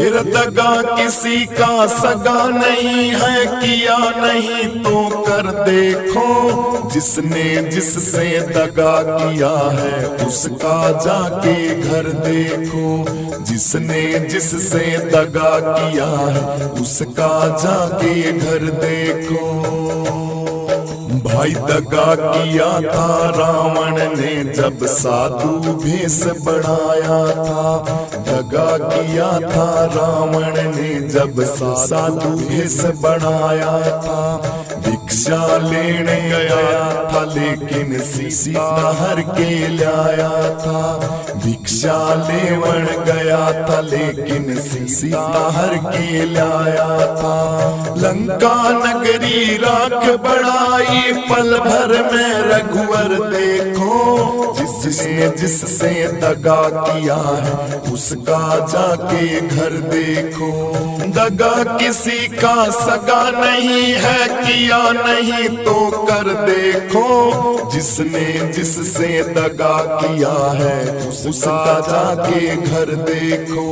फिर दगा किसी का सगा नहीं है, किया नहीं तो कर देखो। जिसने जिससे दगा किया है उसका जाके घर देखो। जिसने जिससे दगा किया है उसका जाके घर देखो। भाई दगा किया था रावण ने जब साधु भेष बढ़ाया था। दगा किया था रावण ने जब साधु भेष बढ़ाया था। भिक्षा लेने गया था लेकिन सीता हर के लाया था। भिक्षा लेवन गया था लेकिन सीता हर के लाया था। लंका नगरी राख बढ़ाई पल भर में रघुवर देखो। जिसने जिससे दगा किया है उसका जाके घर देखो। दगा किसी का सगा नहीं है, किया नहीं तो कर देखो। जिसने जिससे दगा किया है उसका जाके घर देखो।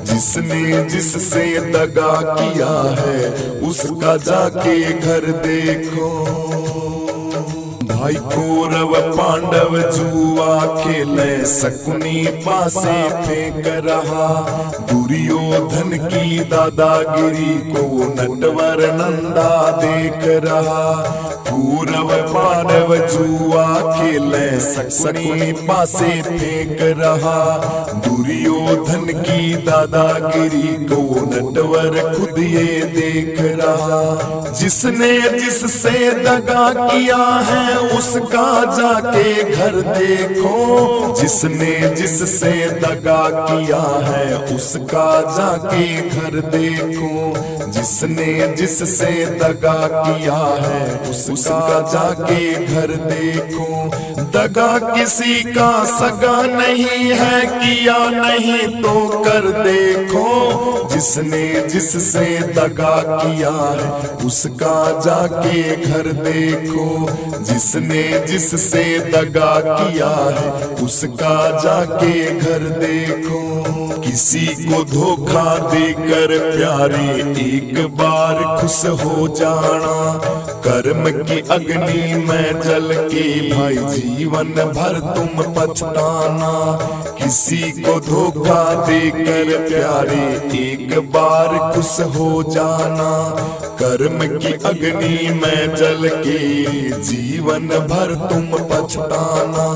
जिसने जिससे दगा किया है उसका जाके घर देखो। भाई कौरव पांडव जुआ खेले शकुनी पासे फेंक रहा। दुर्योधन की दादागिरी को नटवर नंदा देख रहा। कौरव पांडव जुआ खेले शकुनी पासे फेंक रहा। दुर्योधन की दादागिरी को नटवर खुद ये देख रहा। जिसने जिससे दगा किया है उसका जाके घर देखो। जिसने जिससे दगा किया है उसका जाके घर देखो। जिसने जिससे दगा किया है उसका जाके घर देखो। दगा किसी का सगा नहीं है, किया नहीं तो कर देखो। जिसने जिससे दगा किया है उसका जाके घर देखो। जिसने जिससे दगा किया है उसका जाके घर देखो। किसी को धोखा देकर प्यारे एक बार खुश हो जाना। कर्म की अग्नि में जल के भाई जीवन भर तुम पछताना। किसी को धोखा देकर प्यारे एक बार खुश हो जाना। कर्म की अग्नि में जल के जीवन भर तुम पछताना।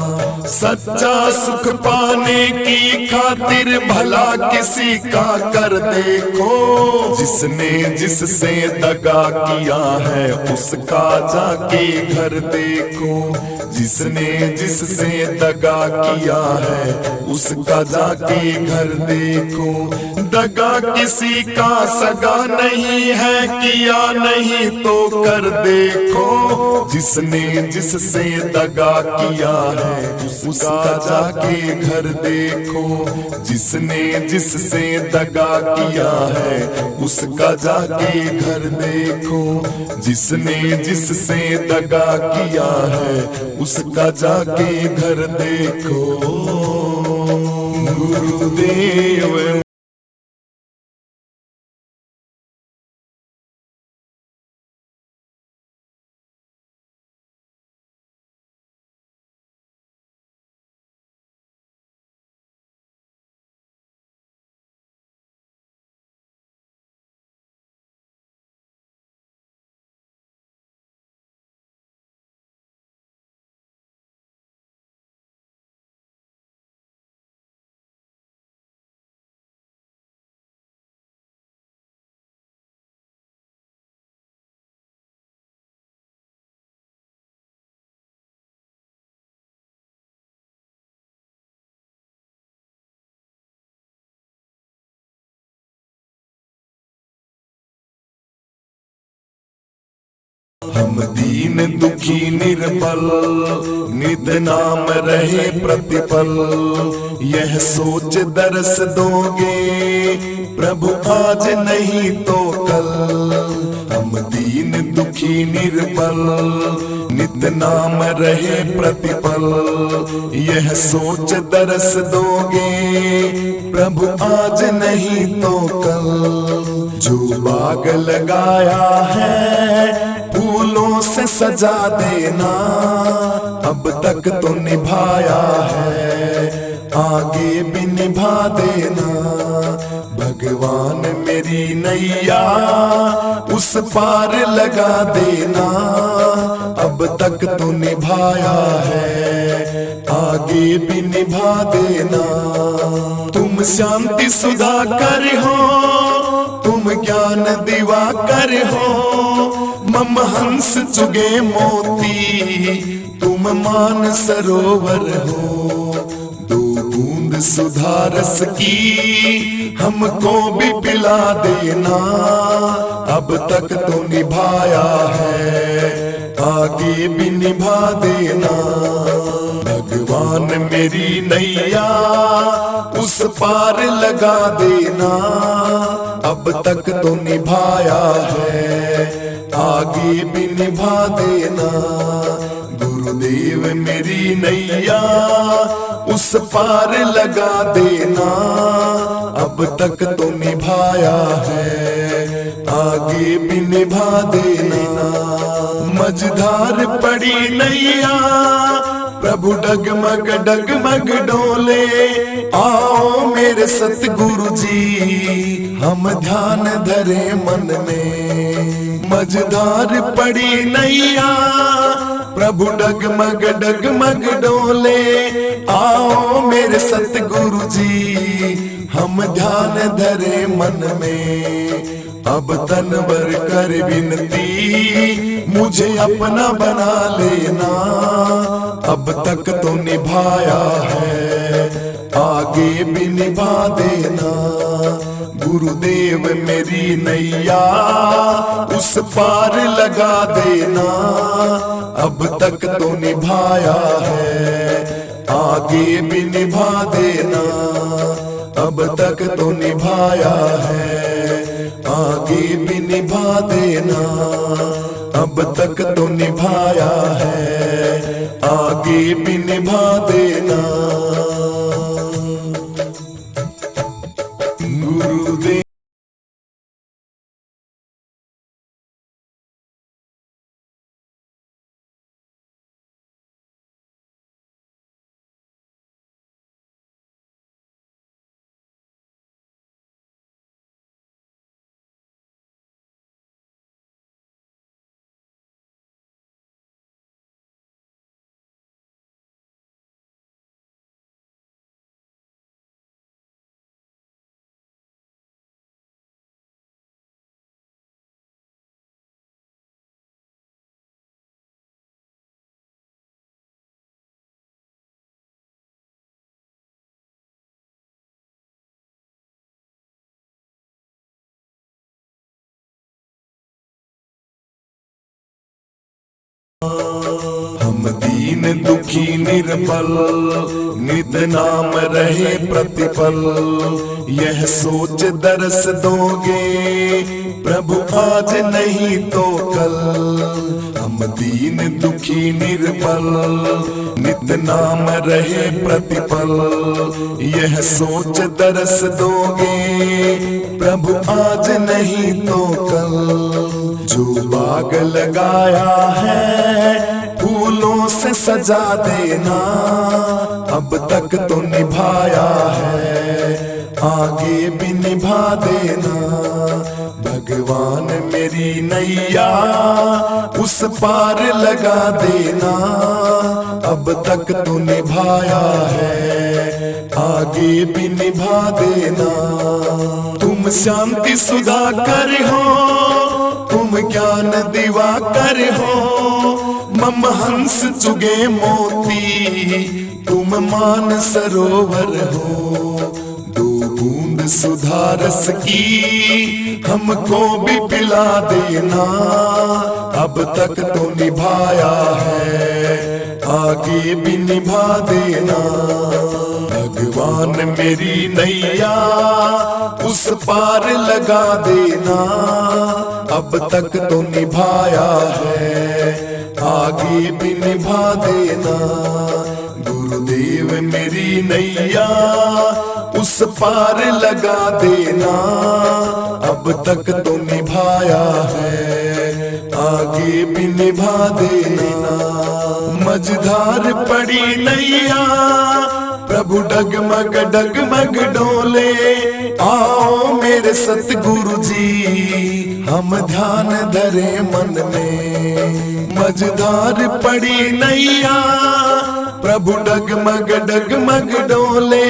सच्चा सुख पाने की खातिर भला किसी का कर देखो। जिसने जिससे दगा किया है उसका जाके घर देखो। जिसने जिससे दगा किया है उसका जाके घर देखो। दगा किसी का सगा नहीं है, किया नहीं तो कर देखो। जिसने जिससे दगा किया है उसका जाके घर देखो। जिसने जिससे दगा किया है उसका जाके घर देखो। जिसने जिससे दगा किया है उसका जाके घर देखो। गुरुदेव। हम दीन दुखी निर्बल, नित नाम रहे प्रतिपल। यह सोच दरस दोगे प्रभु आज नहीं तो कल। हम दीन दुखी निर्बल, नित नाम रहे प्रतिपल। यह सोच दरस दोगे प्रभु आज नहीं तो कल। जो बाग लगाया है फूलों से सजा देना, अब तक तो निभाया है आगे भी निभा देना। भगवान मेरी नैया उस पार लगा देना, अब तक तो निभाया है आगे भी निभा देना। तुम शांति सुधा कर हो, तुम ज्ञान दिवाकर हो। मम हंस चुगे मोती, तुम मान सरोवर हो। दो बूंद सुधा रस की हमको भी पिला देना, अब तक तो निभाया है आगे भी निभा देना। भगवान मेरी नैया उस पार लगा देना, अब तक तो निभाया है आगे भी निभा देना। गुरुदेव मेरी नैया उस पार लगा देना, अब तक तो निभाया है आगे भी निभा देना। मझधार पड़ी नैया प्रभु डगमग डोले। आओ मेरे सतगुरु जी हम ध्यान धरे मन में। मझधार पड़ी नैया प्रभु डगमग डोले। आओ मेरे सतगुरु जी हम ध्यान धरे मन में। अब तनवर कर विनती मुझे अपना बना लेना, अब तक तो निभाया है आगे भी निभा देना। गुरुदेव मेरी नैया उस पार लगा देना, अब तक तो निभाया है आगे भी निभा देना। अब तक तो निभाया है आगे भी निभा देना। अब तक तो निभाया है आगे भी निभा देना। गुरुदेव हम दीन दुखी निर्बल, नित नाम रहे प्रतिपल। यह सोच दरस दोगे प्रभु आज नहीं तो कल। हम दीन दुखी निर्बल, नित नाम रहे प्रतिपल। यह सोच दरस दोगे प्रभु आज नहीं तो कल। जो बाग लगाया है फूलों से सजा देना, अब तक तो निभाया है आगे भी निभा देना। भगवान मेरी नैया उस पार लगा देना, अब तक तो निभाया है आगे भी निभा देना। तुम शांति सुधा कर हो, तुम ज्ञान दिवाकर हो। मम हंस चुगे मोती, तुम मान सरोवर हो। दो बूंद सुधा रस की हमको भी पिला देना, अब तक तो निभाया है आगे भी निभा देना। भगवान मेरी नैया उस पार लगा देना, अब तक तो निभाया है आगे भी निभा देना। गुरुदेव मेरी नैया उस पार लगा देना, अब तक तो निभाया है आगे भी निभा देना। मझधार पड़ी नैया प्रभु डगमग डगमग डोले, आओ मेरे सतगुरु जी हम ध्यान धरे मन में। मझधार पड़ी नैया प्रभु डगमग डगमग डोले,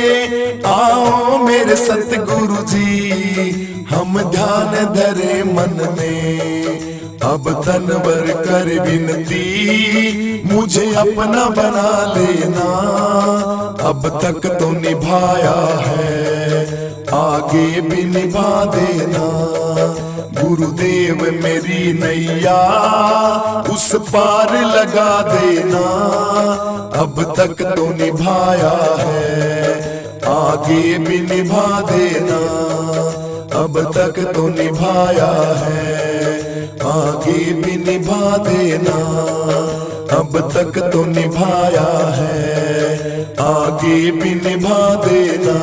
आओ मेरे सतगुरु जी हम ध्यान धरे मन में। अब तनवर कर विनती मुझे अपना बना लेना, अब तक तो निभाया है आगे भी निभा देना। गुरुदेव मेरी नैया उस पार लगा देना, अब तक तो निभाया है आगे भी निभा देना। अब तक तो निभाया है आगे भी निभा देना, अब तक तो निभाया है आगे भी निभा देना।